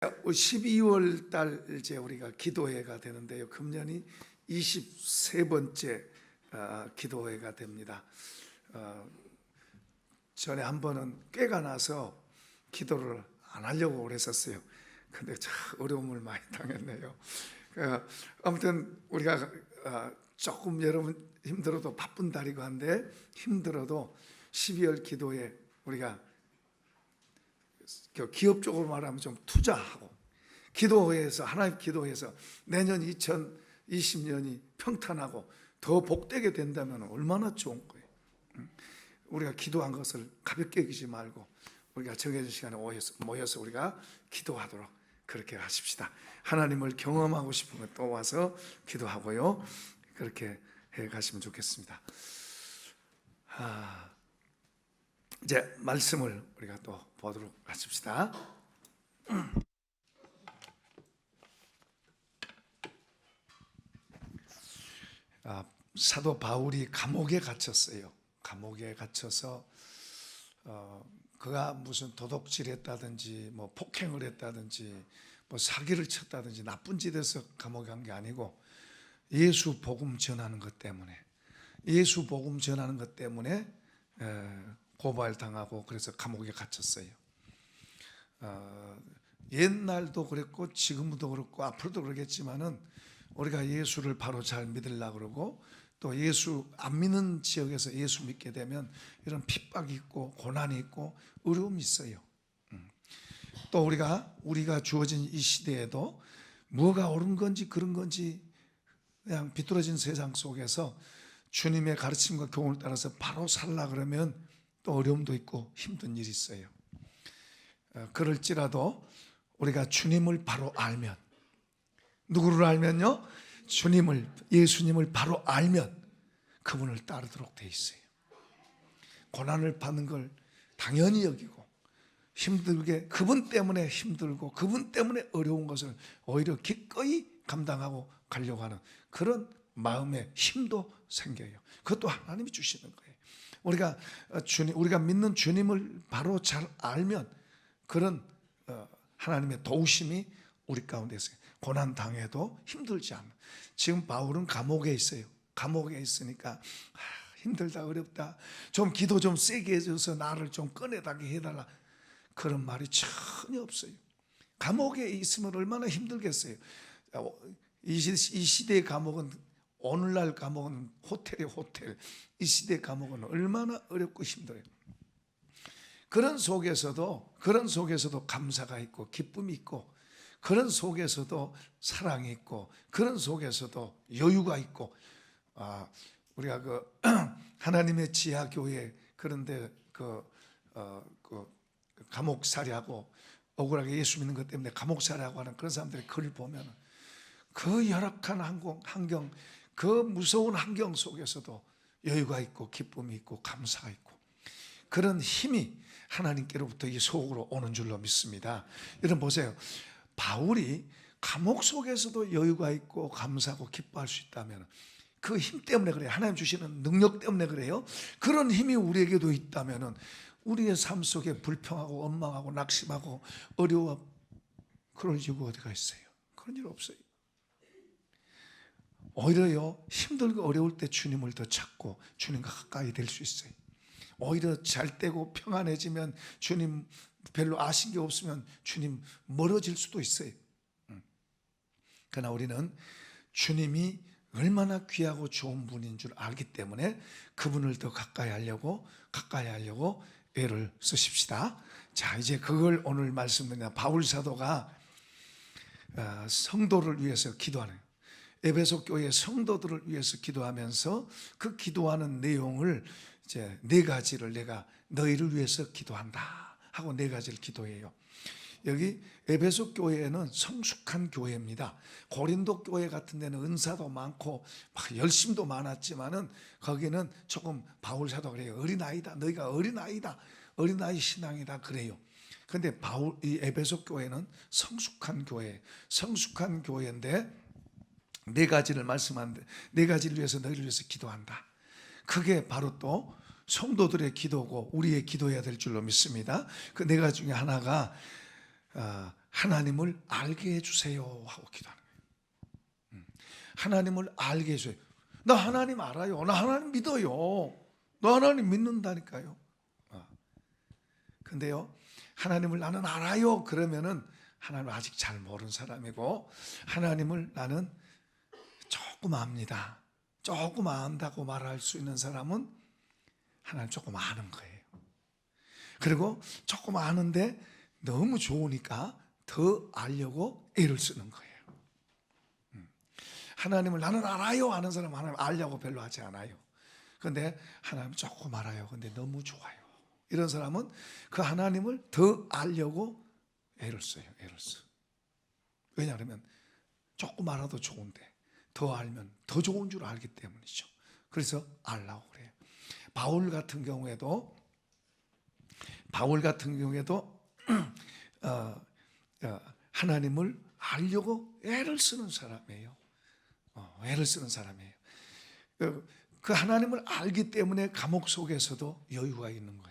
12월 달 이제 우리가 기도회가 되는데요. 금년이 23번째 기도회가 됩니다. 전에 한 번은 꾀가 나서 기도를 안 하려고 그랬었어요. 근데 참 어려움을 많이 당했네요. 아무튼 우리가 조금 여러분 힘들어도 바쁜 달이고 한데 힘들어도 12월 기도에 우리가 기업 쪽으로 말하면 좀 투자하고 기도회에서 하나님 기도회에서 내년 2020년이 평탄하고 더 복되게 된다면 얼마나 좋은 거예요. 우리가 기도한 것을 가볍게 여기지 말고 우리가 정해진 시간에 모여서 우리가 기도하도록 그렇게 하십시다. 하나님을 경험하고 싶으면 또 와서 기도하고요. 그렇게 해 가시면 좋겠습니다. 이제 말씀을 우리가 또 보도록 하십시다. 사도 바울이 감옥에 갇혔어요. 감옥에 갇혀서 그가 무슨 도둑질했다든지 뭐 폭행을 했다든지 뭐 사기를 쳤다든지 나쁜 짓에서 감옥에 간 게 아니고 예수 복음 전하는 것 때문에 고발당하고 그래서 감옥에 갇혔어요. 옛날도 그랬고 지금도 그렇고 앞으로도 그러겠지만은 우리가 예수를 바로 잘 믿으려고 그러고 또 예수 안 믿는 지역에서 예수 믿게 되면 이런 핍박이 있고 고난이 있고 어려움이 있어요. 또 우리가 주어진 이 시대에도 뭐가 옳은 건지 그런 건지 그냥 비뚤어진 세상 속에서 주님의 가르침과 교훈을 따라서 바로 살라 그러면 또 어려움도 있고 힘든 일이 있어요. 그럴지라도 우리가 주님을 바로 알면, 누구를 알면요? 예수님을 바로 알면 그분을 따르도록 돼 있어요. 고난을 받는 걸 당연히 여기고 힘들게 그분 때문에 힘들고 그분 때문에 어려운 것을 오히려 기꺼이 감당하고 가려고 하는 그런 마음의 힘도 생겨요. 그것도 하나님이 주시는 거예요. 우리가 믿는 주님을 바로 잘 알면 그런 하나님의 도우심이 우리 가운데 있어요. 고난 당해도 힘들지 않아. 지금 바울은 감옥에 있어요. 감옥에 있으니까 힘들다 어렵다. 좀 기도 좀 세게 해줘서 나를 좀 꺼내다게 해달라. 그런 말이 전혀 없어요. 감옥에 있으면 얼마나 힘들겠어요. 이 시대의 감옥은 오늘날 감옥은 호텔이에요. 호텔. 이 시대의 감옥은 얼마나 어렵고 힘들어요. 그런 속에서도 감사가 있고 기쁨이 있고 그런 속에서도 사랑이 있고 그런 속에서도 여유가 있고 우리가 하나님의 지하교회 그런데 감옥살이하고 억울하게 예수 믿는 것 때문에 감옥살이하고 하는 그런 사람들의 글을 보면 그 열악한 환경 그 무서운 환경 속에서도 여유가 있고 기쁨이 있고 감사가 있고 그런 힘이 하나님께로부터 이 속으로 오는 줄로 믿습니다. 여러분 보세요. 바울이 감옥 속에서도 여유가 있고 감사하고 기뻐할 수 있다면 그 힘 때문에 그래요. 하나님 주시는 능력 때문에 그래요. 그런 힘이 우리에게도 있다면 우리의 삶 속에 불평하고 원망하고 낙심하고 어려워 그럴 이유가 어디가 있어요? 그런 일 없어요. 오히려요 힘들고 어려울 때 주님을 더 찾고 주님과 가까이 될 수 있어요. 오히려 잘 되고 평안해지면 주님 별로 아신 게 없으면 주님 멀어질 수도 있어요. 그러나 우리는 주님이 얼마나 귀하고 좋은 분인 줄 알기 때문에 그분을 더 가까이 하려고 애를 쓰십시다. 자, 이제 그걸 오늘 말씀드리는 바울 사도가 성도를 위해서 기도하는 에베소 교회 성도들을 위해서 기도하면서 그 기도하는 내용을 이제 4가지를 내가 너희를 위해서 기도한다 하고 4가지를 기도해요. 여기 에베소 교회는 성숙한 교회입니다. 고린도 교회 같은 데는 은사도 많고 막 열심도 많았지만은 거기는 조금 바울 사도가 그래요. 어린아이다. 너희가 어린아이다. 어린아이 신앙이다 그래요. 근데 이 에베소 교회는 성숙한 교회인데 4가지를 말씀하는데 4가지를 위해서 너희를 위해서 기도한다. 그게 바로 또 성도들의 기도고 우리의 기도해야 될 줄로 믿습니다. 그 4가지 중에 하나가 하나님을 알게 해주세요 하고 기도하는 거예요. 하나님을 알게 해줘요. 나 하나님 알아요. 나 하나님 믿어요. 나 하나님 믿는다니까요. 근데요, 하나님을 나는 알아요 그러면은 하나님을 아직 잘 모르는 사람이고, 하나님을 나는 조금 압니다, 조금 안다고 말할 수 있는 사람은 하나님 조금 아는 거예요. 그리고 조금 아는데 너무 좋으니까 더 알려고 애를 쓰는 거예요. 하나님을 나는 알아요 하는 사람은 하나님 알려고 별로 하지 않아요. 그런데 하나님 조금 알아요. 근데 너무 좋아요. 이런 사람은 그 하나님을 더 알려고 애를 써요. 애를 써. 왜냐하면 조금 알아도 좋은데 더 알면 더 좋은 줄 알기 때문이죠. 그래서 알라고 그래요. 바울 같은 경우에도 하나님을 알려고 애를 쓰는 사람이에요. 애를 쓰는 사람이에요. 그 하나님을 알기 때문에 감옥 속에서도 여유가 있는 거예요.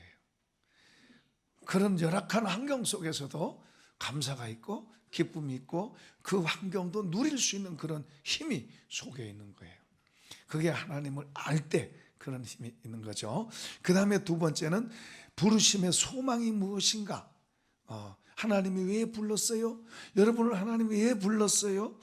그런 열악한 환경 속에서도 감사가 있고 기쁨이 있고 그 환경도 누릴 수 있는 그런 힘이 속에 있는 거예요. 그게 하나님을 알 때 그런 힘이 있는 거죠. 그 다음에 두 번째는 부르심의 소망이 무엇인가? 하나님이 왜 불렀어요? 여러분을 하나님이 왜 불렀어요?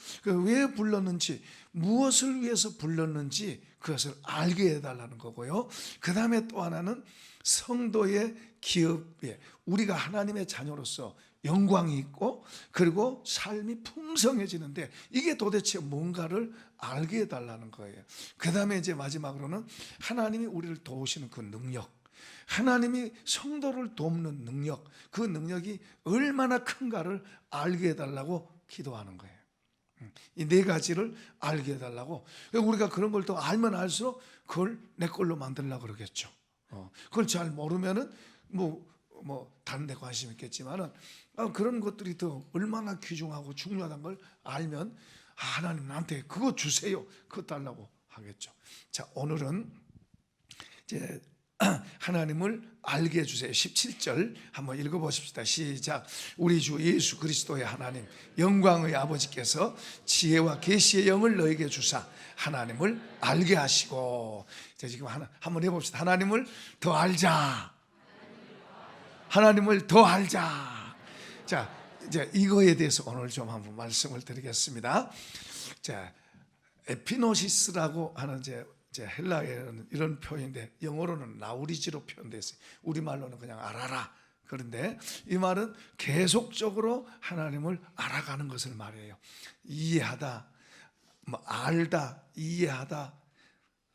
왜 불렀는지, 무엇을 위해서 불렀는지 그것을 알게 해달라는 거고요. 그 다음에 또 하나는 성도의 기업에 우리가 하나님의 자녀로서 영광이 있고 그리고 삶이 풍성해지는데 이게 도대체 뭔가를 알게 해달라는 거예요. 그 다음에 이제 마지막으로는 하나님이 우리를 도우시는 그 능력, 하나님이 성도를 돕는 능력, 그 능력이 얼마나 큰가를 알게 해달라고 기도하는 거예요. 이 네 가지를 알게 해달라고. 우리가 그런 걸 더 알면 알수록 그걸 내 걸로 만들려고 그러겠죠. 그걸 잘 모르면은 다른 데 관심 있겠지만은 그런 것들이 더 얼마나 귀중하고 중요하다는 걸 알면 하나님 나한테 그거 주세요, 그거 달라고 하겠죠. 자, 오늘은 이제 하나님을 알게 해주세요. 17절 한번 읽어보십시다. 시작. 우리 주 예수 그리스도의 하나님 영광의 아버지께서 지혜와 계시의 영을 너에게 주사 하나님을 알게 하시고. 자, 지금 한번 해봅시다. 하나님을 더 알자. 하나님을 더 알자. 자, 이제 이거에 대해서 오늘 좀 한번 말씀을 드리겠습니다. 자, 에피노시스라고 하는 이제 헬라어에는 이런 표현인데 영어로는 나우리지로 표현되어 있어요. 우리말로는 그냥 알아라. 그런데 이 말은 계속적으로 하나님을 알아가는 것을 말해요. 이해하다, 알다, 이해하다,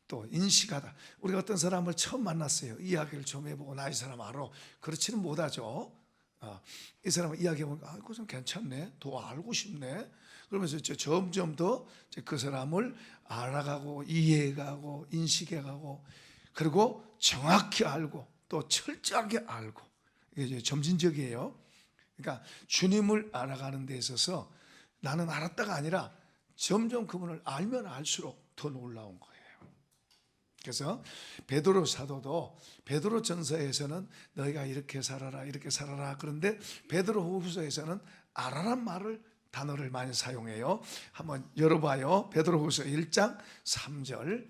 또 인식하다. 우리가 어떤 사람을 처음 만났어요. 이야기를 좀 해보고 나 이 사람 알아. 그렇지는 못하죠. 이 사람을 이야기해보니까 그거 좀 괜찮네, 더 알고 싶네. 그러면서 점점 더 그 사람을 알아가고 이해해가고 인식해가고 그리고 정확히 알고 또 철저하게 알고, 이게 점진적이에요. 그러니까 주님을 알아가는 데 있어서 나는 알았다가 아니라 점점 그분을 알면 알수록 더 놀라운 거예요. 그래서 베드로 사도도 베드로 전서에서는 너희가 이렇게 살아라 이렇게 살아라, 그런데 베드로 후서에서는 알아란 말을 단어를 많이 사용해요. 한번 열어봐요. 베드로후서 1장 3절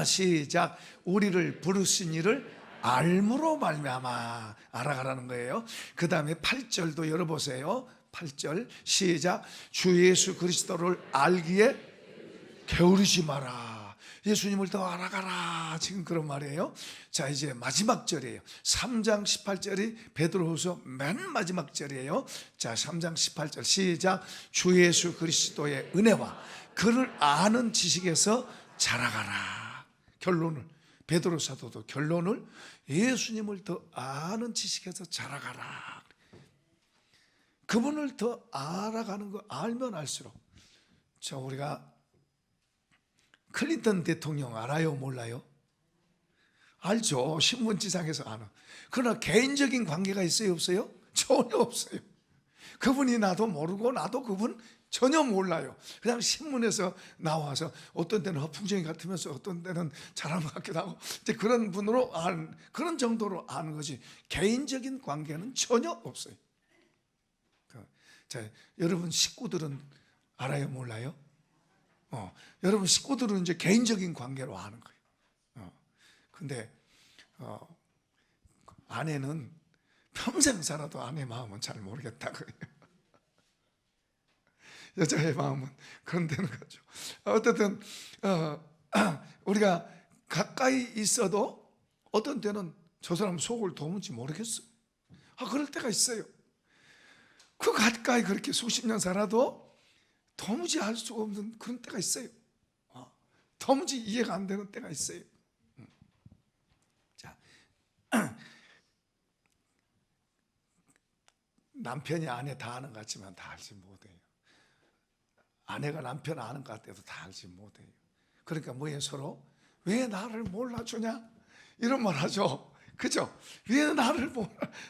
시작. 우리를 부르신 이를 알므로 말미암아 알아가라는 거예요. 그 다음에 8절도 열어보세요. 8절 시작. 주 예수 그리스도를 알기에 게으르지 마라. 예수님을 더 알아가라. 지금 그런 말이에요. 자, 이제 마지막 절이에요. 3장 18절이 베드로후서 맨 마지막 절이에요. 자, 3장 18절 시작. 주 예수 그리스도의 은혜와 그를 아는 지식에서 자라가라. 결론을, 베드로 사도도 결론을 예수님을 더 아는 지식에서 자라가라. 그분을 더 알아가는 거 알면 알수록. 자, 우리가 클린턴 대통령 알아요? 몰라요? 알죠. 신문지상에서 아는. 그러나 개인적인 관계가 있어요? 없어요? 전혀 없어요. 그분이 나도 모르고 나도 그분 전혀 몰라요. 그냥 신문에서 나와서 어떤 때는 허풍쟁이 같으면서 어떤 때는 잘한 것 같기도 하고 이제 그런 분으로 그런 정도로 아는 거지 개인적인 관계는 전혀 없어요. 자, 여러분 식구들은 알아요, 몰라요? 여러분 식구들은 이제 개인적인 관계로 아는 거예요. 근데 아내는 평생 살아도 아내 마음은 잘 모르겠다고요. 여자의 마음은 그런 데는 거죠. 어쨌든 우리가 가까이 있어도 어떤 때는 저 사람 속을 도무지 모르겠어요. 그럴 때가 있어요. 그 가까이 그렇게 수십 년 살아도 도무지 알 수가 없는 그런 때가 있어요. 도무지 이해가 안 되는 때가 있어요. 자, 남편이 아내 다 아는 것 같지만 다 알지 못해요. 아내가 남편 아는 것 같아도 다 알지 못해요. 그러니까 뭐예요? 서로 왜 나를 몰라주냐 이런 말 하죠. 그죠? 왜 나를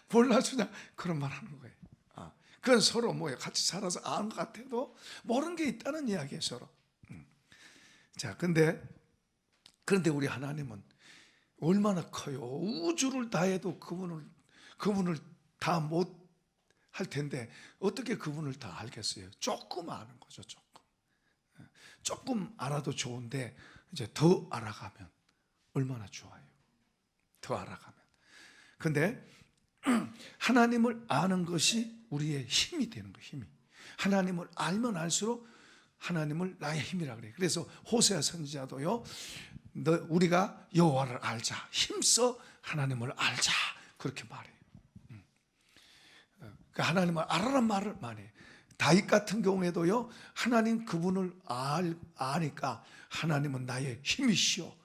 몰라주냐 그런 말 하는 거예요. 그건 서로 뭐예요? 같이 살아서 아는 것 같아도 모르는 게 있다는 이야기예요, 서로. 자, 그런데 우리 하나님은 얼마나 커요. 우주를 다 해도 그분을 다 못 할 텐데 어떻게 그분을 다 알겠어요? 조금 아는 거죠, 조금 알아도 좋은데 이제 더 알아가면 얼마나 좋아요. 더 알아가면. 근데 하나님을 아는 것이 우리의 힘이 되는 거예요. 힘이. 하나님을 알면 알수록 하나님을 나의 힘이라 그래요. 그래서 호세아 선지자도요, 우리가 여호와를 알자, 힘써 하나님을 알자 그렇게 말해요. 그러니까 하나님을 알아란 말을 많이 해요. 다윗 같은 경우에도요, 하나님 그분을 아니까 하나님은 나의 힘이시오.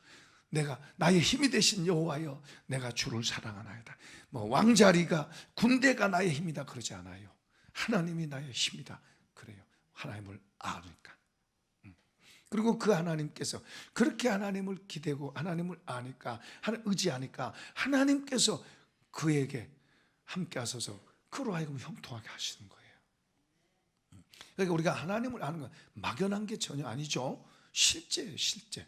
내가 나의 힘이 되신 여호와여, 내가 주를 사랑하나이다. 뭐 왕자리가 군대가 나의 힘이다 그러지 않아요. 하나님이 나의 힘이다 그래요. 하나님을 아니까. 그리고 그 하나님께서 그렇게 하나님을 기대고 하나님을 아니까, 의지하니까 하나님께서 그에게 함께 하셔서 그로 하여금 형통하게 하시는 거예요. 그러니까 우리가 하나님을 아는 건 막연한 게 전혀 아니죠. 실제예요, 실제.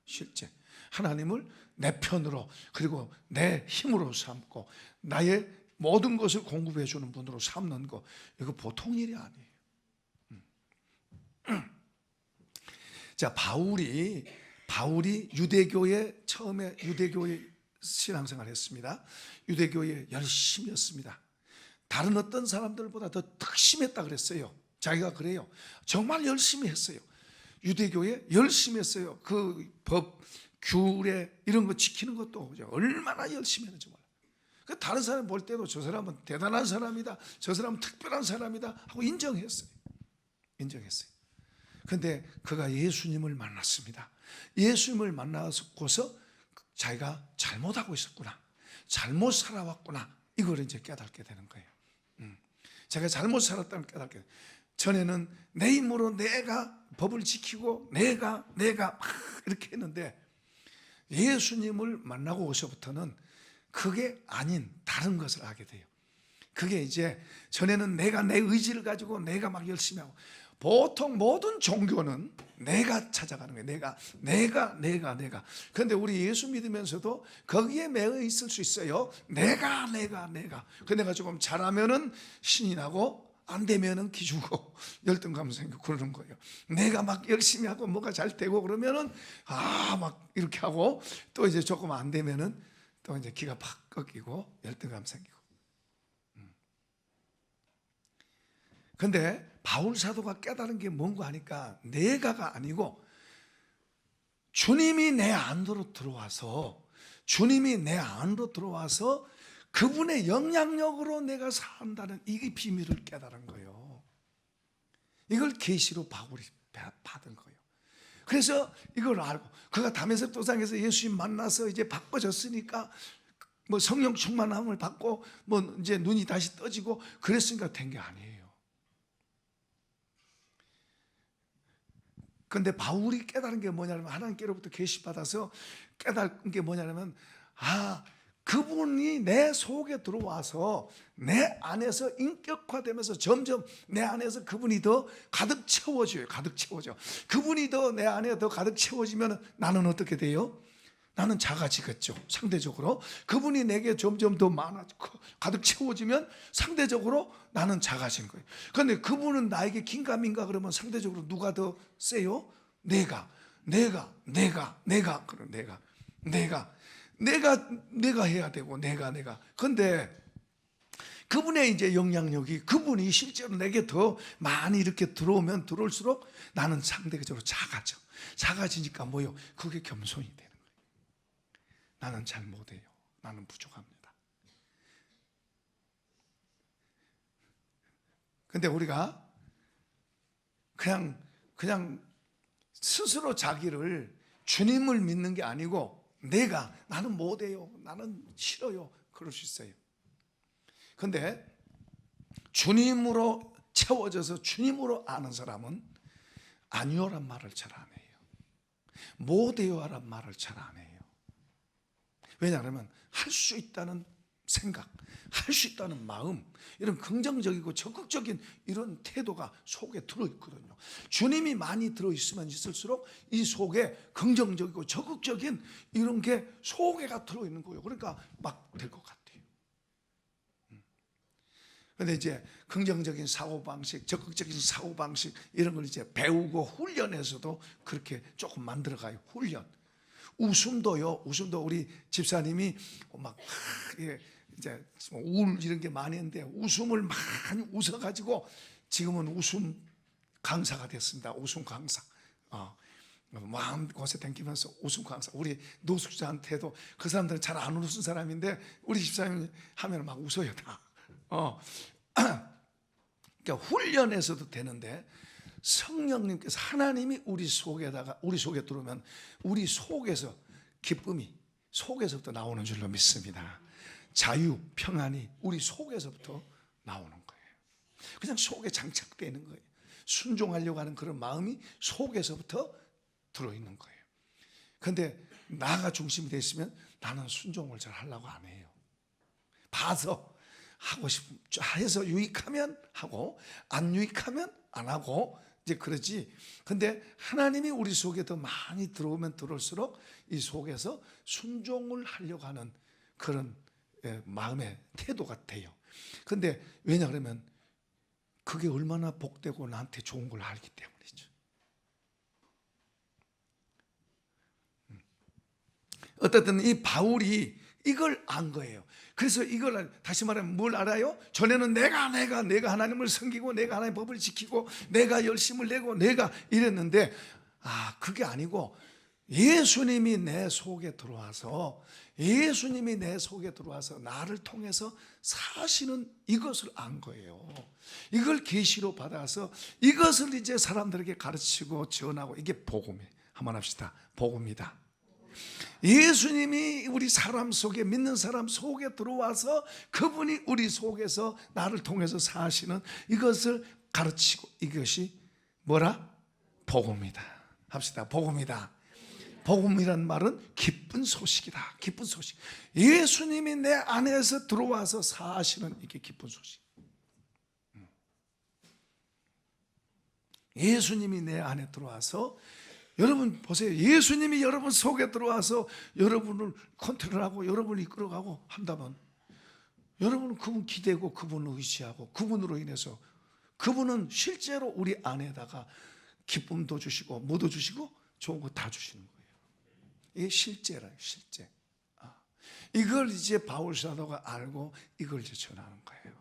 실제. 하나님을 내 편으로 그리고 내 힘으로 삼고 나의 모든 것을 공급해 주는 분으로 삼는 거, 이거 보통 일이 아니에요. 자, 바울이 유대교에 처음에 유대교에 신앙생활을 했습니다. 유대교에 열심히 했습니다. 다른 어떤 사람들보다 더 특심했다 그랬어요. 자기가 그래요. 정말 열심히 했어요. 유대교에 열심히 했어요. 그 법, 규례 이런 거 지키는 것도 얼마나 열심히 했는지 몰라요. 다른 사람 볼 때도 저 사람은 대단한 사람이다, 저 사람은 특별한 사람이다 하고 인정했어요. 그런데 그가 예수님을 만났습니다. 예수님을 만나고서 자기가 잘못하고 있었구나, 잘못 살아왔구나, 이걸 이제 깨닫게 되는 거예요. 자기가 잘못 살았다는 깨닫게 돼요. 전에는 내 힘으로 내가 법을 지키고 내가 막 이렇게 했는데 예수님을 만나고 오서부터는 그게 아닌 다른 것을 하게 돼요. 그게 이제 전에는 내가 내 의지를 가지고 내가 막 열심히 하고, 보통 모든 종교는 내가 찾아가는 거예요. 내가. 그런데 우리 예수 믿으면서도 거기에 매여 있을 수 있어요. 내가. 그 내가 조금 잘하면은 신이 나고 안 되면은 기죽고 열등감 생기고 그러는 거예요. 내가 막 열심히 하고 뭐가 잘 되고 그러면은 막 이렇게 하고, 또 이제 조금 안 되면은 또 이제 기가 팍 꺾이고 열등감 생기고. 근데 바울 사도가 깨달은 게 뭔가 하니까 내가가 아니고 주님이 내 안으로 들어와서 그분의 영향력으로 내가 산다는 이 비밀을 깨달은 거예요. 이걸 계시로 바울이 받은 거예요. 그래서 이걸 알고 그가 다메섹 도상에서 예수님 만나서 이제 바꿔졌으니까 뭐 성령 충만함을 받고 뭐 이제 눈이 다시 떠지고 그랬으니까 된 게 아니에요. 그런데 바울이 깨달은 게 뭐냐면, 하나님께로부터 계시받아서 깨달은 게 뭐냐면, 그분이 내 속에 들어와서 내 안에서 인격화되면서 점점 내 안에서 그분이 더 가득 채워져요. 그분이 더 내 안에 더 가득 채워지면 나는 어떻게 돼요? 나는 작아지겠죠. 상대적으로 그분이 내게 점점 더 많아지고 가득 채워지면 상대적으로 나는 작아진 거예요. 그런데 그분은 나에게 긴가민가 그러면 상대적으로 누가 더 세요? 내가 그럼 내가 해야 되고 내가. 그런데 그분의 이제 영향력이, 그분이 실제로 내게 더 많이 이렇게 들어오면 들어올수록 나는 상대적으로 작아지니까 뭐요? 그게 겸손이 되는 거예요. 나는 잘 못해요. 나는 부족합니다. 근데 우리가 그냥 스스로 자기를, 주님을 믿는 게 아니고 나는 못해요, 나는 싫어요, 그럴 수 있어요. 근데 주님으로 채워져서 주님으로 아는 사람은 아니요란 말을 잘 안 해요. 못해요란 말을 잘 안 해요. 왜냐하면 할 수 있다는 생각, 할 수 있다는 마음, 이런 긍정적이고 적극적인 이런 태도가 속에 들어있거든요. 주님이 많이 들어있으면 있을수록 이 속에 긍정적이고 적극적인 이런 게 속에가 들어있는 거예요. 그러니까 막 될 것 같아요. 그런데 이제 긍정적인 사고방식, 적극적인 사고방식 이런 걸 이제 배우고 훈련에서도 그렇게 조금 만들어가요. 훈련. 웃음도 우리 집사님이 막 이제 우울 이런 게 많이 했는데 웃음을 많이 웃어가지고 지금은 웃음 강사가 됐습니다. 웃음 강사. 마음 곳에 댕기면서 웃음 강사. 우리 노숙자한테도, 그 사람들은 잘 안 웃은 사람인데 우리 집사님이 하면 막 웃어요 다. 그러니까 훈련에서도 되는데, 성령님께서, 하나님이 우리 속에 들어오면 우리 속에서 기쁨이 속에서부터 나오는 줄로 믿습니다. 자유, 평안이 우리 속에서부터 나오는 거예요. 그냥 속에 장착되는 거예요. 순종하려고 하는 그런 마음이 속에서부터 들어있는 거예요. 그런데 나가 중심이 됐으면 나는 순종을 잘 하려고 안 해요. 봐서 하고 싶으면 해서 유익하면 하고, 안 유익하면 안 하고, 이제 그러지. 근데 하나님이 우리 속에 더 많이 들어오면 들어올수록 이 속에서 순종을 하려고 하는 그런 마음의 태도가 돼요. 근데 왜냐 그러면 그게 얼마나 복되고 나한테 좋은 걸 알기 때문이죠. 어쨌든 이 바울이 이걸 안 거예요. 그래서 이걸, 다시 말하면 뭘 알아요? 전에는 내가 하나님을 섬기고 내가 하나님의 법을 지키고 내가 열심을 내고 내가 이랬는데, 그게 아니고 예수님이 내 속에 들어와서 나를 통해서 사시는 이것을 안 거예요. 이걸 계시로 받아서 이것을 이제 사람들에게 가르치고 전하고, 이게 복음이에요. 한번 합시다. 복음이다. 예수님이 우리 사람 속에, 믿는 사람 속에 들어와서 그분이 우리 속에서 나를 통해서 사시는 이것을 가르치고, 이것이 뭐라? 복음이다. 합시다. 복음이다. 복음이란 말은 기쁜 소식이다. 기쁜 소식. 예수님이 내 안에서 들어와서 사시는 이게 기쁜 소식. 예수님이 내 안에 들어와서, 여러분 보세요. 예수님이 여러분 속에 들어와서 여러분을 컨트롤하고 여러분을 이끌어가고 한다면, 여러분은 그분 기대고 그분을 의지하고 그분으로 인해서 그분은 실제로 우리 안에다가 기쁨도 주시고 뭐도 주시고 좋은 거 다 주시는 거예요. 이게 실제라요. 실제. 이걸 이제 바울 사도가 알고 이걸 이제 전하는 거예요.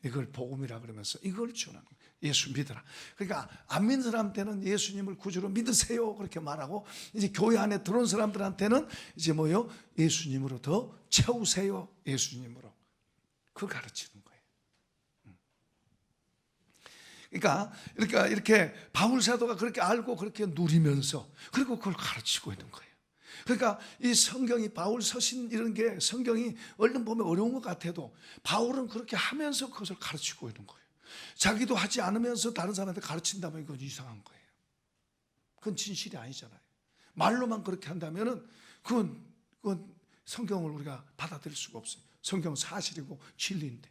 이걸 복음이라 그러면서 이걸 전하는 거예요. 예수 믿어라. 그러니까 안 믿는 사람한테는 예수님을 구주로 믿으세요 그렇게 말하고, 이제 교회 안에 들어온 사람들한테는 이제 뭐요? 예수님으로 더 채우세요. 예수님으로. 그걸 가르치는 거예요. 그러니까 이렇게 바울 사도가 그렇게 알고 그렇게 누리면서, 그리고 그걸 가르치고 있는 거예요. 그러니까 이 성경이, 바울 서신 이런 게 성경이 얼른 보면 어려운 것 같아도 바울은 그렇게 하면서 그것을 가르치고 있는 거예요. 자기도 하지 않으면서 다른 사람한테 가르친다면 이건 이상한 거예요. 그건 진실이 아니잖아요. 말로만 그렇게 한다면은 그건 성경을 우리가 받아들일 수가 없어요. 성경은 사실이고 진리인데.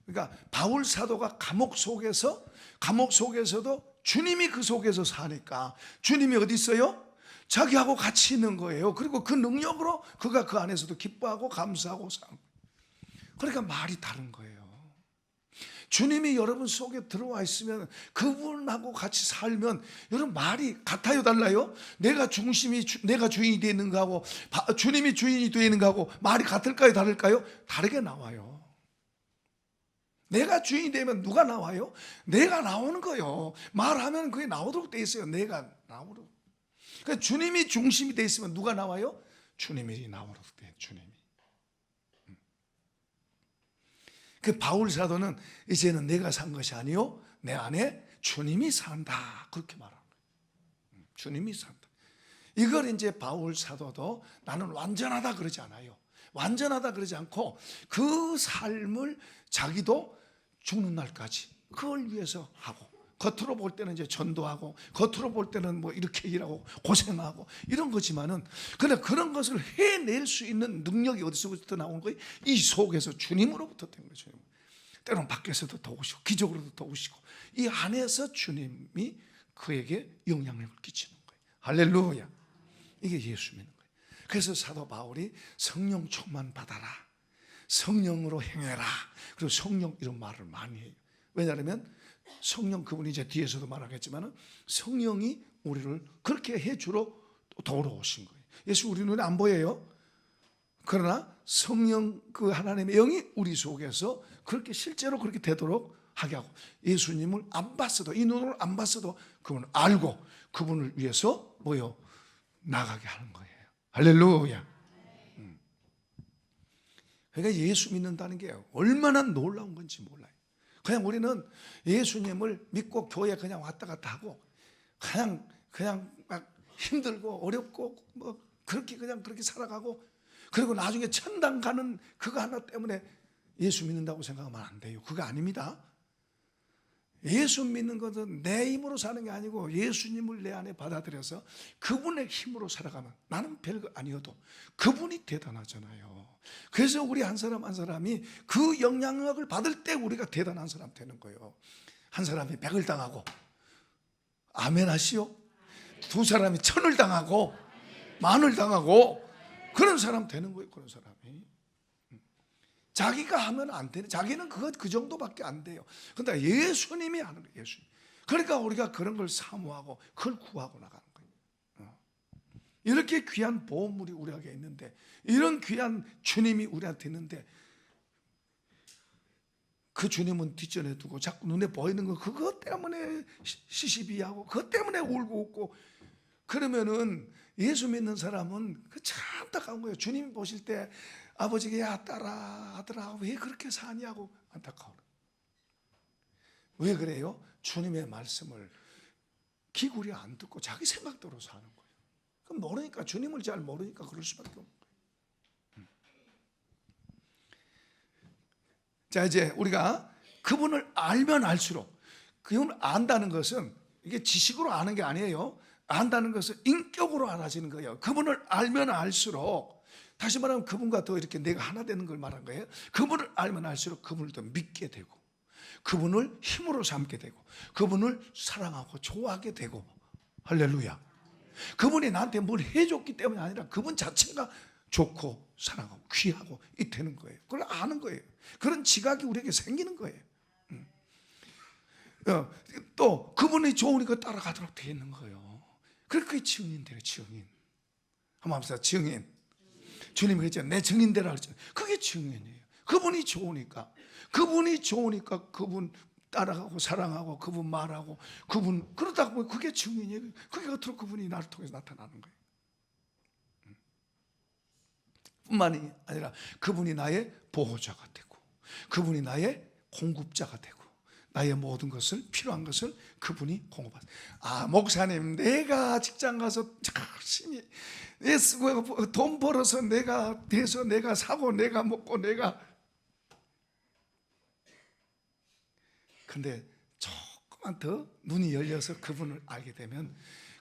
그러니까 바울 사도가 감옥 속에서도 주님이 그 속에서 사니까, 주님이 어디 있어요? 자기하고 같이 있는 거예요. 그리고 그 능력으로 그가 그 안에서도 기뻐하고 감사하고 사는 거예요. 그러니까 말이 다른 거예요. 주님이 여러분 속에 들어와 있으면, 그분하고 같이 살면 여러분 말이 같아요, 달라요? 내가 주인이 되는 거하고 주님이 주인이 되는 거하고 말이 같을까요, 다를까요? 다르게 나와요. 내가 주인이 되면 누가 나와요? 내가 나오는 거예요. 말하면 그게 나오도록 돼 있어요. 내가 나오도록. 그러니까 주님이 중심이 돼 있으면 누가 나와요? 주님이 나오도록 돼. 주님이. 그 바울 사도는 이제는 내가 산 것이 아니요 내 안에 주님이 산다, 그렇게 말하는 거예요. 주님이 산다. 이걸 이제 바울 사도도 나는 완전하다 그러지 않아요. 완전하다 그러지 않고 그 삶을 자기도 죽는 날까지 그걸 위해서 하고, 겉으로 볼 때는 이제 전도하고, 겉으로 볼 때는 뭐 이렇게 일하고 고생하고 이런 거지만은, 그러나 그런 것을 해낼 수 있는 능력이 어디서부터 나오는 거예요? 이 속에서 주님으로부터 된 거죠. 때로는 밖에서도 도우시고 기적으로도 도우시고, 이 안에서 주님이 그에게 영향력을 끼치는 거예요. 할렐루야. 이게 예수 믿는 거예요. 그래서 사도 바울이 성령 충만 받아라, 성령으로 행해라, 그리고 성령 이런 말을 많이 해요. 왜냐하면 성령, 그분이 이제 뒤에서도 말하겠지만 성령이 우리를 그렇게 해주러 도우러 오신 거예요. 예수 우리 눈에 안 보여요. 그러나 성령, 그 하나님의 영이 우리 속에서 그렇게 실제로 그렇게 되도록 하게 하고, 예수님을 안 봤어도, 이 눈으로 안 봤어도 그분을 알고 그분을 위해서 뭐요? 나가게 하는 거예요. 할렐루야. 그러니까 예수 믿는다는 게 얼마나 놀라운 건지 몰라요. 그냥 우리는 예수님을 믿고 교회 그냥 왔다 갔다 하고 그냥 막 힘들고 어렵고 뭐 그렇게 그냥 그렇게 살아가고, 그리고 나중에 천당 가는 그거 하나 때문에 예수 믿는다고 생각하면 안 돼요. 그거 아닙니다. 예수 믿는 것은 내 힘으로 사는 게 아니고 예수님을 내 안에 받아들여서 그분의 힘으로 살아가면, 나는 별거 아니어도 그분이 대단하잖아요. 그래서 우리 한 사람 한 사람이 그 영향력을 받을 때 우리가 대단한 사람 되는 거예요. 한 사람이 100을 당하고 아멘 하시오. 두 사람이 1000을 당하고 10,000을 당하고 그런 사람 되는 거예요. 그런 사람이. 자기가 하면 안 되는, 자기는 그 정도밖에 안 돼요. 그런데 예수님이 하는 거예요. 예수님. 그러니까 우리가 그런 걸 사모하고 그걸 구하고 나가는 거예요. 이렇게 귀한 보험물이 우리에게 있는데, 이런 귀한 주님이 우리한테 있는데, 그 주님은 뒷전에 두고 자꾸 눈에 보이는 거 그것 때문에 시시비하고 그것 때문에 울고 웃고 그러면은, 예수 믿는 사람은 그 참 안타까운 거예요. 주님이 보실 때 아버지가 야 딸아 아들아 왜 그렇게 사냐고 안타까워. 왜 그래요? 주님의 말씀을 기구리 안 듣고 자기 생각대로 사는 거예요. 그럼 모르니까, 주님을 잘 모르니까 그럴 수밖에 없는 거예요. 자, 이제 우리가 그분을 알면 알수록, 그분을 안다는 것은 이게 지식으로 아는 게 아니에요. 안다는 것은 인격으로 알아지는 거예요. 그분을 알면 알수록, 다시 말하면 그분과 더 이렇게 내가 하나 되는 걸 말한 거예요. 그분을 알면 알수록 그분을 더 믿게 되고, 그분을 힘으로 삼게 되고, 그분을 사랑하고 좋아하게 되고. 할렐루야. 그분이 나한테 뭘 해줬기 때문이 아니라 그분 자체가 좋고 사랑하고 귀하고 이 되는 거예요. 그걸 아는 거예요. 그런 지각이 우리에게 생기는 거예요. 또 그분이 좋으니까 따라가도록 되어 있는 거예요. 그게 증인돼요. 증인. 한번 합시다. 증인. 주님이 그랬잖아요. 내 증인되라 그랬잖아요. 그게 증인이에요. 그분이 좋으니까 그분 따라가고 사랑하고 그분 말하고 그분, 그러다 보면 그게 증인이에요. 그게 겉으로 그분이 나를 통해서 나타나는 거예요. 뿐만이 아니라 그분이 나의 보호자가 되고, 그분이 나의 공급자가 되고, 나의 모든 것을, 필요한 것을 그분이 공급하세요. 아, 목사님, 내가 직장 가서 열심히 돈 벌어서 내가 돼서 내가 사고 내가 먹고 내가, 근데 조금만 더 눈이 열려서 그분을 알게 되면,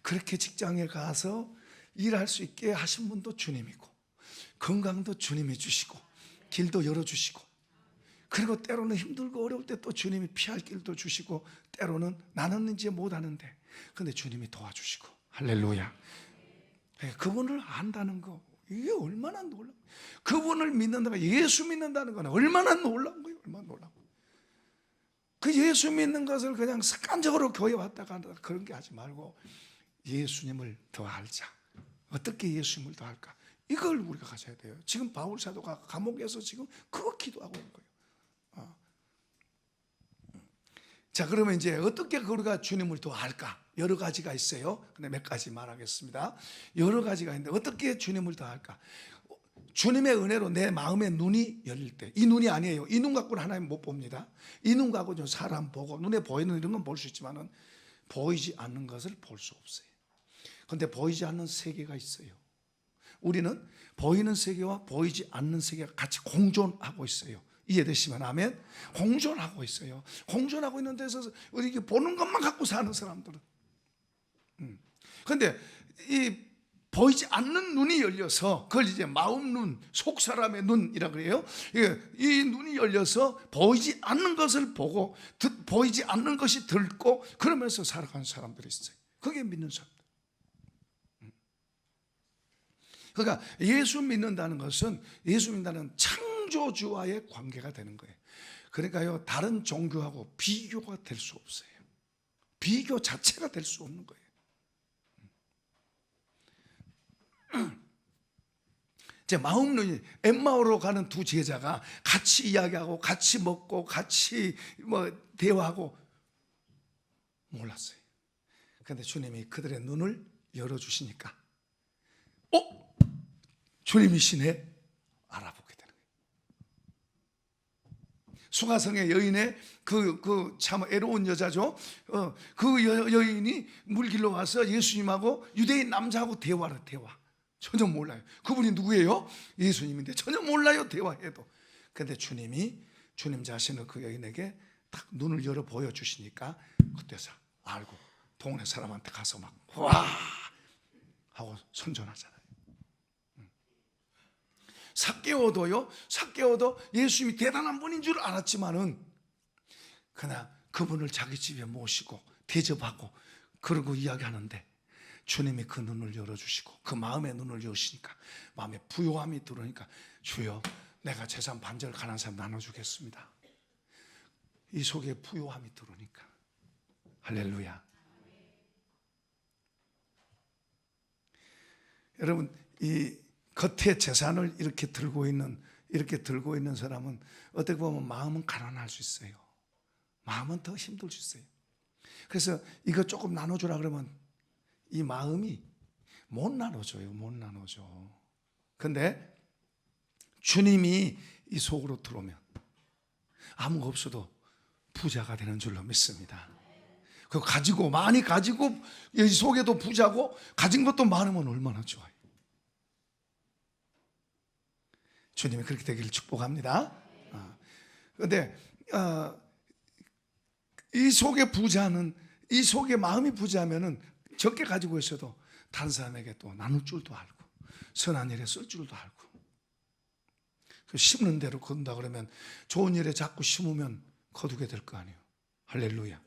그렇게 직장에 가서 일할 수 있게 하신 분도 주님이고, 건강도 주님이 주시고, 길도 열어주시고, 그리고 때로는 힘들고 어려울 때 또 주님이 피할 길도 주시고, 때로는 나는 이제 못하는데 근데 주님이 도와주시고. 할렐루야. 그분을 안다는 거, 이게 얼마나 놀라워. 그분을 믿는다가 예수 믿는다는 거는 얼마나 놀라운 거예요. 얼마나 놀라워. 그 예수 믿는 것을 그냥 습관적으로 교회 왔다가 그런 게 하지 말고 예수님을 더 알자. 어떻게 예수님을 더 알까? 이걸 우리가 가져야 돼요. 지금 바울 사도가 감옥에서 지금 그거 기도하고 있는 거예요. 자, 그러면 이제 어떻게 우리가 주님을 더 알까? 여러 가지가 있어요. 근데 몇 가지 말하겠습니다. 여러 가지가 있는데 어떻게 주님을 더 알까? 주님의 은혜로 내 마음의 눈이 열릴 때, 이 눈이 아니에요. 이 눈 갖고는 하나님 못 봅니다. 이 눈 갖고 좀 사람 보고 눈에 보이는 이런 건 볼 수 있지만은 보이지 않는 것을 볼 수 없어요. 그런데 보이지 않는 세계가 있어요. 우리는 보이는 세계와 보이지 않는 세계가 같이 공존하고 있어요. 이해되시면 아멘. 공존하고 있어요. 공존하고 있는 데서 이렇게 보는 것만 갖고 사는 사람들은. 그런데 이 보이지 않는 눈이 열려서 그걸 이제 마음 눈, 속 사람의 눈이라고 그래요. 이 눈이 열려서 보이지 않는 것을 보고 보이지 않는 것이 들고 그러면서 살아가는 사람들이 있어요. 그게 믿는 사람들. 그러니까 예수 믿는다는 것은 예수 믿는다는 창조주와의 관계가 되는 거예요. 그러니까요, 다른 종교하고 비교가 될 수 없어요. 비교 자체가 될 수 없는 거예요. 제 마음 눈이 엠마오로 가는 두 제자가 같이 이야기하고 같이 먹고 같이 대화하고 몰랐어요. 그런데 주님이 그들의 눈을 열어주시니까 주님이시네 알아보게 되는 거예요. 수가성의 여인의 그 참 애로운 여자죠. 그 여인이 물길로 와서 예수님하고 유대인 남자하고 대화. 전혀 몰라요. 그분이 누구예요? 예수님인데 전혀 몰라요. 대화해도. 그런데 주님 자신을 그 여인에게 딱 눈을 열어 보여주시니까 그때서 알고 동네 사람한테 가서 막 와 하고 선전하잖아요. 삭개오도 예수님이 대단한 분인 줄 알았지만은 그냥 그분을 자기 집에 모시고 대접하고 그러고 이야기하는데 주님이 그 눈을 열어주시고 그 마음의 눈을 여시니까 마음에 부요함이 들어오니까 주여 내가 재산 반절 가난한 사람 나눠주겠습니다. 이 속에 부요함이 들어오니까 할렐루야. 여러분 이 겉에 재산을 이렇게 들고 있는 사람은 어떻게 보면 마음은 가난할 수 있어요. 마음은 더 힘들 수 있어요. 그래서 이거 조금 나눠주라 그러면 이 마음이 못 나눠줘요. 근데 주님이 이 속으로 들어오면 아무것도 없어도 부자가 되는 줄로 믿습니다. 그 많이 가지고 이 속에도 부자고 가진 것도 많으면 얼마나 좋아요. 주님이 그렇게 되기를 축복합니다. 그런데 이 속에 마음이 부자면은 적게 가지고 있어도 다른 사람에게 또 나눌 줄도 알고 선한 일에 쓸 줄도 알고 심는 대로 거둔다 그러면 좋은 일에 자꾸 심으면 거두게 될 거 아니에요. 할렐루야.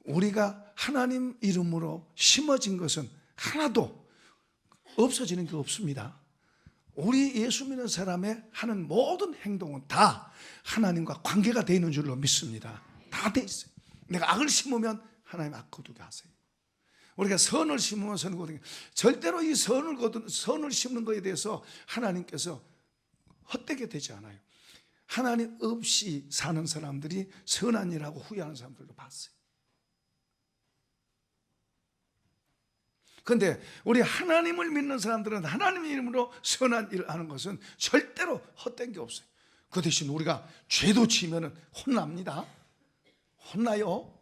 우리가 하나님 이름으로 심어진 것은 하나도 없어지는 게 없습니다. 우리 예수 믿는 사람의 하는 모든 행동은 다 하나님과 관계가 되어 있는 줄로 믿습니다. 다 돼 있어요. 내가 악을 심으면 하나님 악 거두게 하세요. 우리가 선을 심으면 선을 거두게. 절대로 이 선을 심는 것에 대해서 하나님께서 헛되게 되지 않아요. 하나님 없이 사는 사람들이 선한 일하고 후회하는 사람들도 봤어요. 그런데 우리 하나님을 믿는 사람들은 하나님 이름으로 선한 일을 하는 것은 절대로 헛된 게 없어요. 그 대신 우리가 죄도 지으면 혼납니다. 혼나요.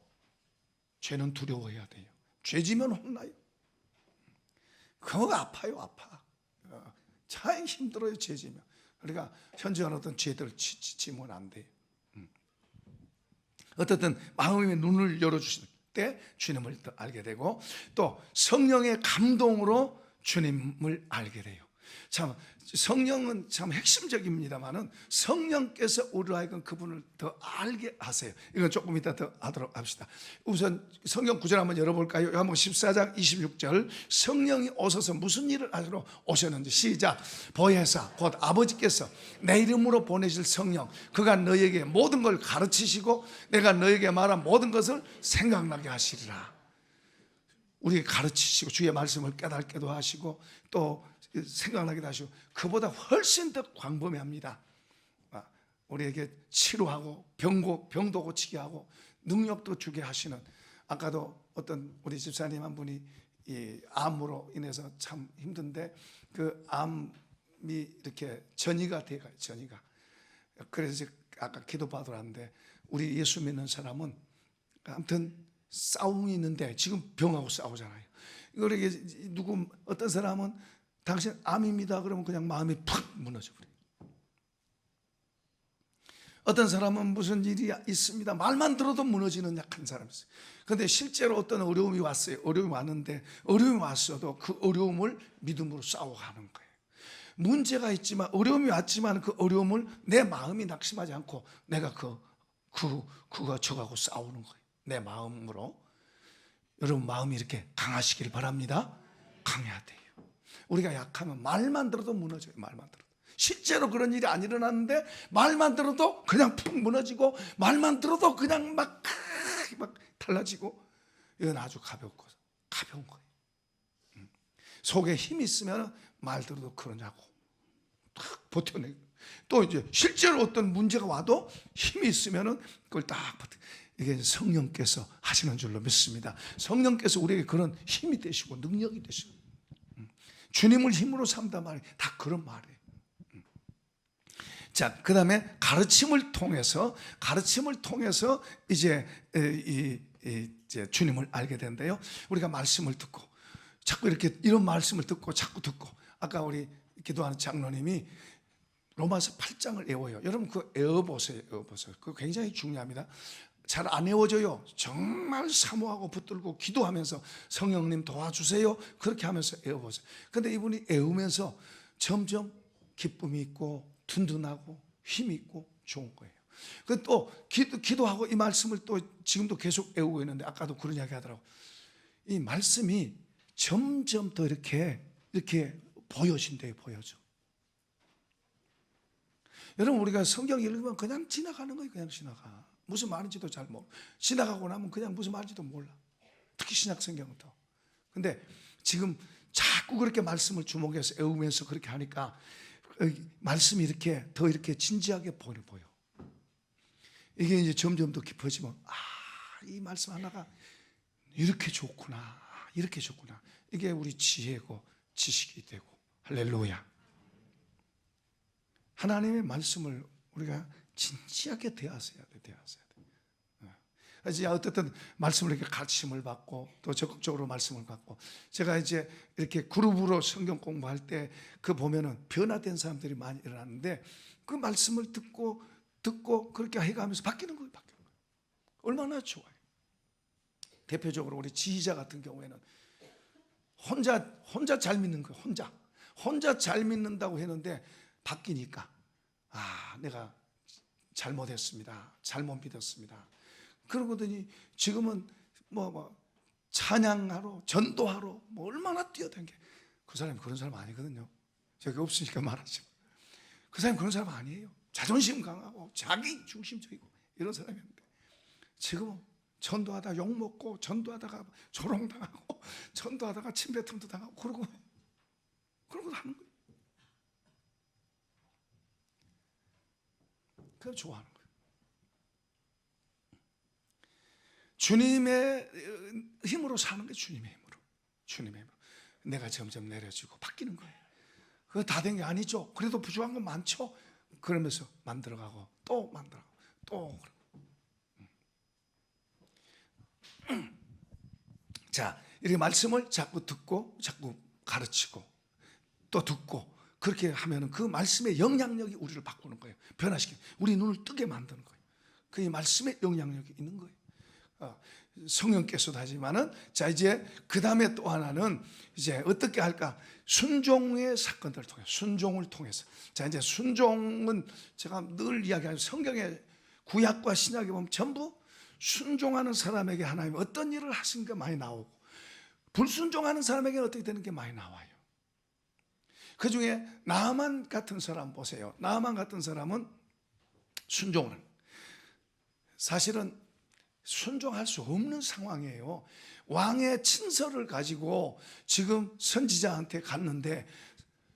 죄는 두려워해야 돼요. 죄 지면 혼나요. 그거 아파요. 참 힘들어요. 죄 지면. 그러니까 현저한 어떤 죄들을 지면 안 돼요. 어떻든 마음의 눈을 열어주시는 때 주님을 더 알게 되고 또 성령의 감동으로 주님을 알게 돼요. 참 성령은 참 핵심적입니다만은 성령께서 우리로 하여금 그분을 더 알게 하세요. 이건 조금 이따 더 하도록 합시다. 우선 성경 구절 한번 열어볼까요? 요한복음 14장 26절, 성령이 오셔서 무슨 일을 하시러 오셨는지. 시작. 보혜사 곧 아버지께서 내 이름으로 보내실 성령, 그가 너희에게 모든 걸 가르치시고 내가 너희에게 말한 모든 것을 생각나게 하시리라. 우리에게 가르치시고 주의 말씀을 깨닫게도 하시고 또 생각나기도 하시고, 그보다 훨씬 더 광범위합니다. 우리에게 치료하고 병도 고치게 하고 능력도 주게 하시는, 아까도 어떤 우리 집사님 한 분이 이 암으로 인해서 참 힘든데 그 암이 이렇게 전이가 돼가요. 전이가. 그래서 아까 기도 받으러 왔는데, 우리 예수 믿는 사람은 아무튼 싸움이 있는데 지금 병하고 싸우잖아요. 이거를 누구 어떤 사람은 당신 암입니다 그러면 그냥 마음이 팍 무너져 버려요. 어떤 사람은 무슨 일이 있습니다 말만 들어도 무너지는 약한 사람이 있어요. 그런데 실제로 어떤 어려움이 왔어요. 어려움이 왔는데, 어려움이 왔어도 그 어려움을 믿음으로 싸워가는 거예요. 문제가 있지만, 어려움이 왔지만 그 어려움을 내 마음이 낙심하지 않고 내가 그거 저하고 싸우는 거예요. 내 마음으로. 여러분 마음이 이렇게 강하시길 바랍니다. 강해야 돼요. 우리가 약하면 말만 들어도 무너져요. 말만 들어도. 실제로 그런 일이 안 일어났는데 말만 들어도 그냥 푹 무너지고, 말만 들어도 그냥 막 달라지고. 이건 아주 가벼운 거예요. 속에 힘이 있으면 말 들어도 그러냐고 딱 버텨내고, 또 이제 실제로 어떤 문제가 와도 힘이 있으면 그걸 딱 버텨. 이게 성령께서 하시는 줄로 믿습니다. 성령께서 우리에게 그런 힘이 되시고 능력이 되시고, 주님을 힘으로 삼다 말이 다 그런 말이에요. 자, 그 다음에 가르침을 통해서 이제 주님을 알게 된대요. 우리가 말씀을 듣고 자꾸 이렇게 이런 말씀을 듣고 자꾸 듣고, 아까 우리 기도하는 장로님이 로마서 8장을 외워요. 여러분 그거 외워보세요. 그거 굉장히 중요합니다. 잘 안 외워져요. 정말 사모하고 붙들고 기도하면서 성령님 도와주세요 그렇게 하면서 외워보세요. 그런데 이분이 외우면서 점점 기쁨이 있고 든든하고 힘이 있고 좋은 거예요. 또 기도하고 이 말씀을 또 지금도 계속 외우고 있는데, 아까도 그런 이야기 하더라고요. 이 말씀이 점점 더 이렇게 보여진대요. 보여져. 여러분 우리가 성경 읽으면 그냥 지나가는 거예요. 그냥 지나가. 무슨 말인지도 잘 모르고, 지나가고 나면 그냥 무슨 말인지도 몰라. 특히 신약 성경은 더. 근데 지금 자꾸 그렇게 말씀을 주목해서 외우면서 그렇게 하니까 말씀이 이렇게 더 이렇게 진지하게 보여. 이게 이제 점점 더 깊어지면, 이 말씀 하나가 이렇게 좋구나. 이게 우리 지혜고 지식이 되고. 할렐루야. 하나님의 말씀을 우리가 진지하게 대하셔야 돼. 그래서 어쨌든 말씀을 이렇게 가르침을 받고 또 적극적으로 말씀을 받고, 제가 이제 이렇게 그룹으로 성경 공부할 때 그 보면은 변화된 사람들이 많이 일어났는데, 그 말씀을 듣고 그렇게 해가면서 바뀌는 거예요. 얼마나 좋아요. 대표적으로 우리 지휘자 같은 경우에는 혼자 잘 믿는 거예요. 혼자 잘 믿는다고 했는데 바뀌니까, 내가 잘못했습니다. 잘못 믿었습니다. 그러더니 지금은 찬양하러 전도하러 얼마나 뛰어댕겨. 그 사람이 그런 사람 아니거든요. 저기 없으니까 말하지만 그 사람이 그런 사람 아니에요. 자존심 강하고 자기 중심적이고 이런 사람이었는데, 지금은 전도하다 욕먹고, 전도하다가 조롱당하고, 전도하다가 침뱉음도 당하고 그러고 하는 거예요. 그걸 좋아하는 거예요. 주님의 힘으로 사는 게 주님의 힘으로. 내가 점점 내려지고 바뀌는 거예요. 그거 다 된 게 아니죠. 그래도 부족한 건 많죠. 그러면서 만들어가고 또 만들어가고 또. 자, 이렇게 말씀을 자꾸 듣고 자꾸 가르치고 또 듣고, 그렇게 하면 그 말씀의 영향력이 우리를 바꾸는 거예요. 변화시키는, 우리 눈을 뜨게 만드는 거예요. 그 말씀의 영향력이 있는 거예요. 성령께서도 하지만은, 자 이제 그 다음에 또 하나는 이제 어떻게 할까? 순종의 사건들을 통해, 순종을 통해서. 자 이제 순종은 제가 늘 이야기하는, 성경의 구약과 신약에 보면 전부 순종하는 사람에게 하나님 어떤 일을 하신 게 많이 나오고, 불순종하는 사람에게는 어떻게 되는 게 많이 나와요. 그 중에 나아만 같은 사람 보세요. 나아만 같은 사람은 순종을 합니다. 사실은 순종할 수 없는 상황이에요. 왕의 친서를 가지고 지금 선지자한테 갔는데,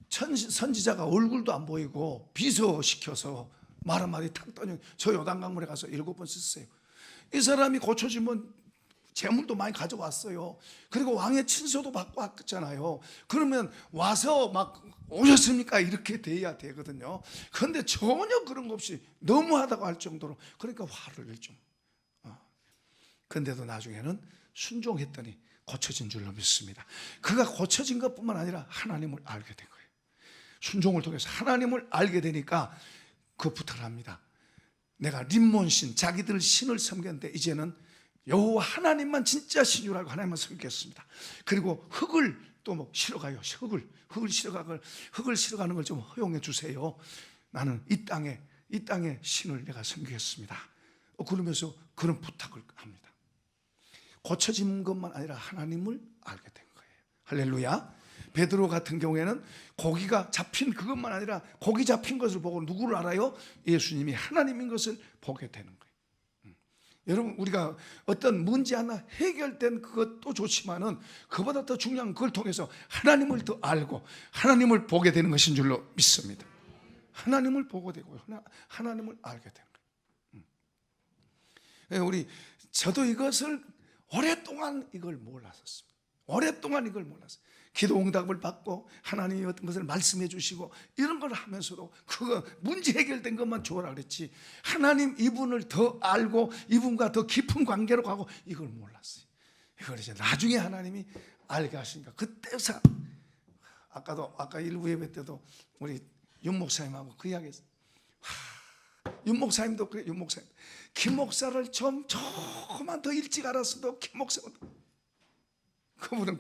선지자가 얼굴도 안 보이고 비서시켜서 말 한마디 탁 떠니, 저 요단강물에 가서 7번 씻으세요. 이 사람이 고쳐지면 재물도 많이 가져왔어요. 그리고 왕의 친서도 받고 왔잖아요. 그러면 와서 막 오셨습니까? 이렇게 돼야 되거든요. 그런데 전혀 그런 거 없이 너무하다고 할 정도로, 그러니까 화를 낼 좀. 그런데도 나중에는 순종했더니 고쳐진 줄로 믿습니다. 그가 고쳐진 것뿐만 아니라 하나님을 알게 된 거예요. 순종을 통해서 하나님을 알게 되니까 그 부탁을 합니다. 내가 림몬신, 자기들 신을 섬겼는데 이제는 여호와 하나님만 진짜 신줄 알고 하나님만 섬겼습니다. 그리고 흙을 또 뭐 실어가요. 흙을 실어가는 걸 좀 허용해 주세요. 나는 이 땅에 신을 내가 섬기겠습니다. 그러면서 그런 부탁을 합니다. 고쳐진 것만 아니라 하나님을 알게 된 거예요. 할렐루야. 베드로 같은 경우에는 고기가 잡힌 그것만 아니라 고기 잡힌 것을 보고 누구를 알아요? 예수님이 하나님인 것을 보게 되는 거예요. 여러분, 우리가 어떤 문제 하나 해결된 그것도 좋지만은 그보다 더 중요한 그걸 통해서 하나님을 더 알고 하나님을 보게 되는 것인 줄로 믿습니다. 하나님을 보고 되고요, 하나님을 알게 된 거예요. 저도 이것을 오랫동안 이걸 몰랐었습니다. 오랫동안 이걸 몰랐어요. 기도 응답을 받고 하나님이 어떤 것을 말씀해 주시고 이런 걸 하면서도 그거 문제 해결된 것만 좋으라 그랬지, 하나님 이분을 더 알고 이분과 더 깊은 관계로 가고 이걸 몰랐어요. 이걸 이제 나중에 하나님이 알게 하시니까, 그때서 아까 일부 예배 때도 우리 윤 목사님하고 그 이야기했어요. 윤 목사님도 그래. 윤 목사님, 김 목사를 좀 조금만 더 일찍 알았어도 김 목사는, 그분은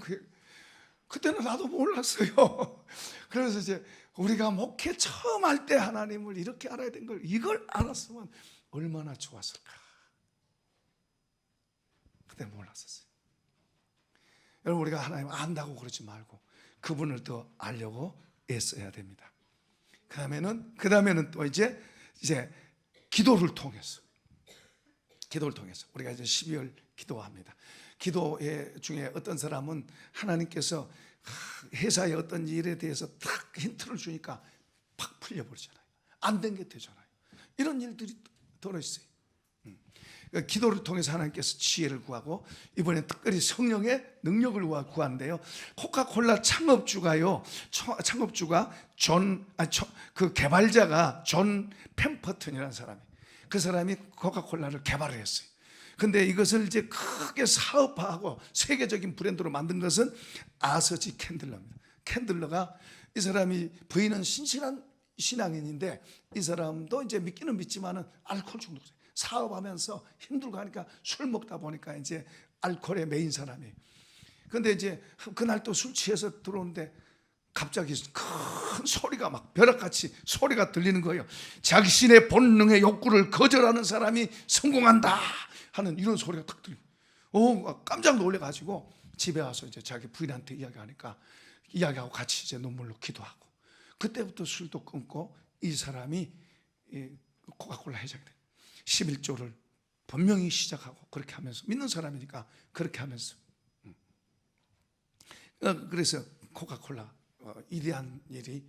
그때는 나도 몰랐어요. 그래서 이제 우리가 목회 처음 할 때 하나님을 이렇게 알아야 된 걸, 이걸 알았으면 얼마나 좋았을까. 그때 몰랐었어요. 여러분, 우리가 하나님 안다고 그러지 말고 그분을 더 알려고 애써야 됩니다. 그 다음에는 또 이제 기도를 통해서 우리가 이제 12월 기도합니다. 기도 중에 어떤 사람은 하나님께서 회사의 어떤 일에 대해서 딱 힌트를 주니까 팍 풀려버리잖아요. 안 된 게 되잖아요. 이런 일들이 들어있어요. 기도를 통해서 하나님께서 지혜를 구하고, 이번에 특별히 성령의 능력을 구하는데요. 코카콜라 창업주가 그 개발자가 존 펜퍼튼이라는 그 사람이 코카콜라를 개발을 했어요. 근데 이것을 이제 크게 사업화하고 세계적인 브랜드로 만든 것은 아서지 캔들러입니다. 캔들러가, 이 사람이 부인은 신실한 신앙인인데 이 사람도 이제 믿기는 믿지만은 알코올 중독자예요. 사업하면서 힘들고 하니까 술 먹다 보니까 이제 알코올의 메인 사람이에요. 근데 이제 그날 또 술 취해서 들어오는데 갑자기 큰 소리가 막 벼락같이 소리가 들리는 거예요. 자신의 본능의 욕구를 거절하는 사람이 성공한다 하는 이런 소리가 탁 들리고, 깜짝 놀래가지고 집에 와서 이제 자기 부인한테 이야기하고 같이 이제 눈물로 기도하고, 그때부터 술도 끊고 이 사람이 코카콜라 회장이 돼요. 11조를 분명히 시작하고, 그렇게 하면서 믿는 사람이니까 그렇게 하면서, 그래서 코카콜라 위대한 일이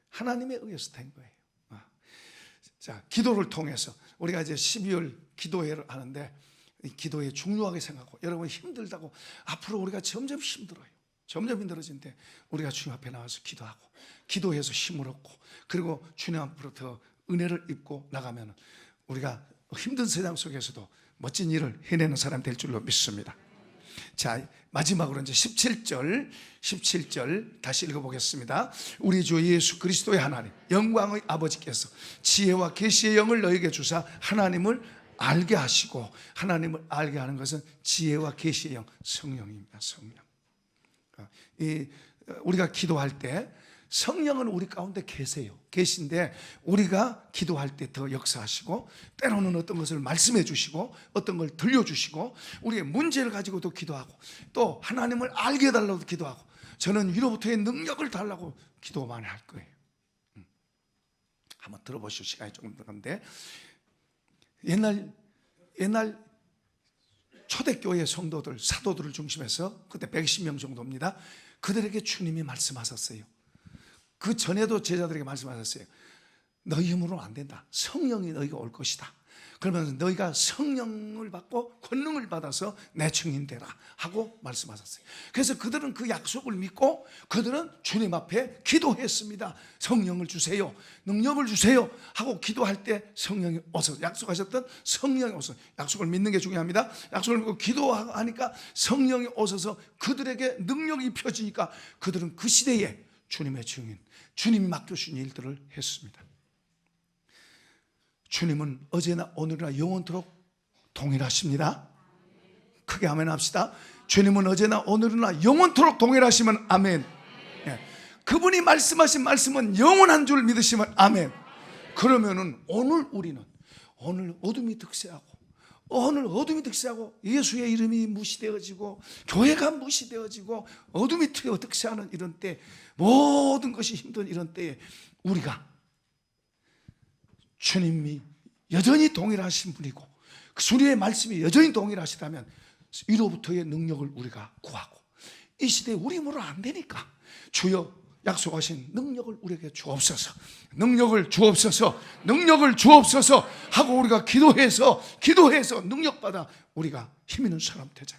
하나님에 의해서 된 거예요. 자, 기도를 통해서 우리가 이제 12월 기도회를 하는데, 이 기도회 중요하게 생각하고, 여러분 힘들다고, 앞으로 우리가 점점 힘들어지는데 우리가 주님 앞에 나와서 기도하고, 기도해서 힘을 얻고, 그리고 주님 앞으로 더 은혜를 입고 나가면 우리가 힘든 세상 속에서도 멋진 일을 해내는 사람 될 줄로 믿습니다. 자, 마지막으로 이제 17절 다시 읽어보겠습니다. 우리 주 예수 그리스도의 하나님 영광의 아버지께서 지혜와 계시의 영을 너에게 주사 하나님을 알게 하시고, 하나님을 알게 하는 것은 지혜와 계시의 영, 성령입니다. 성령. 우리가 기도할 때 성령은 우리 가운데 계신데 우리가 기도할 때 더 역사하시고, 때로는 어떤 것을 말씀해 주시고, 어떤 걸 들려주시고, 우리의 문제를 가지고도 기도하고, 또 하나님을 알게 해달라고 기도하고, 저는 위로부터의 능력을 달라고 기도 많이 할 거예요. 한번 들어보실 시간이 조금 들었는데, 옛날 초대교회 성도들, 사도들을 중심해서, 그때 110명 정도입니다. 그들에게 주님이 말씀하셨어요. 그 전에도 제자들에게 말씀하셨어요. 너희 힘으로는 안 된다. 성령이 너희가 올 것이다. 그러면서 너희가 성령을 받고 권능을 받아서 내 증인 되라 하고 말씀하셨어요. 그래서 그들은 그 약속을 믿고 그들은 주님 앞에 기도했습니다. 성령을 주세요, 능력을 주세요 하고 기도할 때 성령이 오셔서, 약속하셨던 성령이 오셔서, 약속을 믿는 게 중요합니다. 약속을 믿고 기도하니까 성령이 오셔서 그들에게 능력이 입혀지니까 그들은 그 시대에 주님의 증인, 주님이 맡겨주신 일들을 했습니다. 주님은 어제나 오늘이나 영원토록 동일하십니다. 크게 아멘 합시다. 주님은 어제나 오늘이나 영원토록 동일하시면 아멘. 그분이 말씀하신 말씀은 영원한 줄 믿으시면 아멘. 그러면은 오늘 우리는, 오늘 어둠이 득세하고 예수의 이름이 무시되어지고 교회가 무시되어지고 어둠이 득세하는 이런 때, 모든 것이 힘든 이런 때에 우리가 주님이 여전히 동일하신 분이고 주님의 말씀이 여전히 동일하시다면 위로부터의 능력을 우리가 구하고, 이 시대에 우리 힘으로 안 되니까 주여 약속하신 능력을 우리에게 주옵소서, 능력을 주옵소서, 능력을 주옵소서 하고 우리가 기도해서 능력받아 우리가 힘 있는 사람 되자.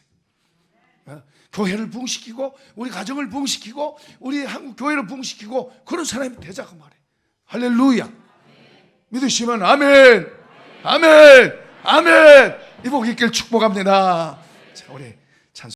교회를 부흥시키고 우리 가정을 부흥시키고 우리 한국 교회를 부흥시키고 그런 사람이 되자고 말해. 할렐루야. 믿으시면 아멘, 아멘, 아멘. 이 복 있길 축복합니다. 자, 우리 찬송.